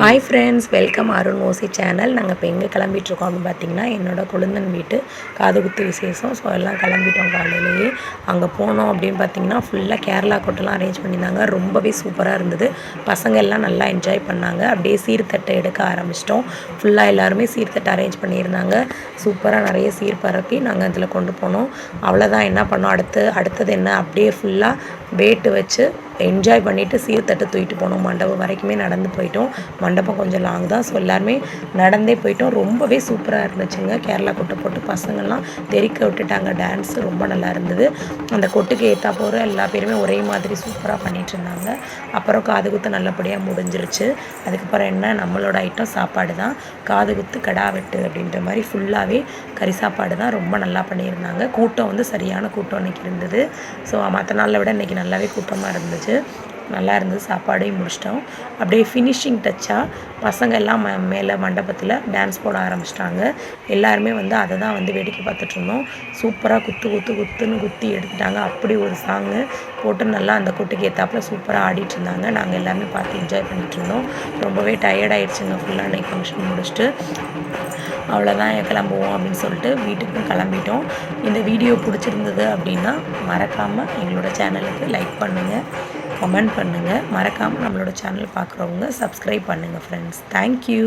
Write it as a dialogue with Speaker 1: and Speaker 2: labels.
Speaker 1: Hi friends, welcome Arun ஓசி channel. நாங்கள் இப்போ எங்கே கிளம்பிட்டுருக்கோம் அப்படின்னு பார்த்தீங்கன்னா, என்னோடய கொழுந்தன் வீட்டு காதுகுத்து விசேஷம். ஸோ எல்லாம் கிளம்பிட்டோம் காலையிலேயே. அங்கே போனோம் அப்படின்னு பார்த்தீங்கன்னா, ஃபுல்லாக கேரளா கொட்டெல்லாம் அரேஞ்ச் பண்ணியிருந்தாங்க. ரொம்பவே சூப்பராக இருந்தது. பசங்க எல்லாம் நல்லா என்ஜாய் பண்ணாங்க. அப்படியே சீர்தட்டை எடுக்க ஆரம்பிச்சிட்டோம். ஃபுல்லாக எல்லாருமே சீர்தட்டை அரேஞ்ச் பண்ணியிருந்தாங்க. சூப்பராக நிறைய சீர் பரப்பி நாங்கள் அதில் கொண்டு போனோம். அவ்வளோதான், என்ன பண்ணோம், அடுத்தது என்ன, அப்படியே ஃபுல்லாக வேட்டு வச்சு என்ஜாய் பண்ணிவிட்டு சீர்தட்டு தூக்கிட்டு போனோம். மண்டபம் வரைக்குமே நடந்து போயிட்டோம். மண்டபம் கொஞ்சம் லாங் தான். ஸோ எல்லாருமே நடந்தே போயிட்டோம். ரொம்பவே சூப்பராக இருந்துச்சுங்க. கேரளா கொட்டை போட்டு பசங்கள்லாம் தெறிக்க விட்டுட்டாங்க. டான்ஸு ரொம்ப நல்லா இருந்தது. அந்த கொட்டுக்கு ஏற்றா போகிற எல்லா பேருமே ஒரே மாதிரி சூப்பராக பண்ணிகிட்டு இருந்தாங்க. அப்புறம் காதுகுத்து நல்லபடியாக முடிஞ்சிருச்சு. அதுக்கப்புறம் என்ன, நம்மளோட ஐட்டம் சாப்பாடு தான். காதுகுத்து கடா வெட்டு அப்படின்ற மாதிரி ஃபுல்லாகவே கறி சாப்பாடு தான். ரொம்ப நல்லா பண்ணியிருந்தாங்க. கூட்டம் வந்து சரியான கூட்டம் இன்றைக்கி இருந்தது. ஸோ மற்ற நாளை விட இன்றைக்கி நல்லாவே கூட்டமாக இருந்துச்சு. நல்லா இருந்தது. சாப்பாடையும் முடிச்சிட்டோம். அப்படியே ஃபினிஷிங் டச்சாக பசங்க எல்லாம் மேலே மண்டபத்தில் டான்ஸ் போட ஆரம்பிச்சிட்டாங்க. எல்லாருமே வந்து அதை தான் வந்து வேடிக்கை பார்த்துட்ருந்தோம். சூப்பராக குத்துன்னு குத்தி எடுத்துட்டாங்க. அப்படி ஒரு சாங்கு போட்டு நல்லா அந்த கொட்டுக்கு ஏற்றாப்புல சூப்பராக ஆடிட்டு இருந்தாங்க. நாங்கள் எல்லாருமே பார்த்து என்ஜாய் பண்ணிகிட்டு இருந்தோம். ரொம்பவே டயர்டாயிடுச்சுங்க ஃபுல்லாக அன்றைக்கி ஃபங்க்ஷன் முடிச்சுட்டு. அவ்வளோதான், கிளம்புவோம் அப்படின்னு சொல்லிட்டு வீட்டுக்கும் கிளம்பிட்டோம். இந்த வீடியோ பிடிச்சிருந்தது அப்படின்னா மறக்காமல் எங்களோட சேனலுக்கு லைக் பண்ணுங்கள், கமெண்ட் பண்ணுங்கள். மறக்காமல் நம்மளோட சேனல் பார்க்குறவங்க சப்ஸ்கிரைப் பண்ணுங்கள் ஃப்ரெண்ட்ஸ். தேங்க்யூ.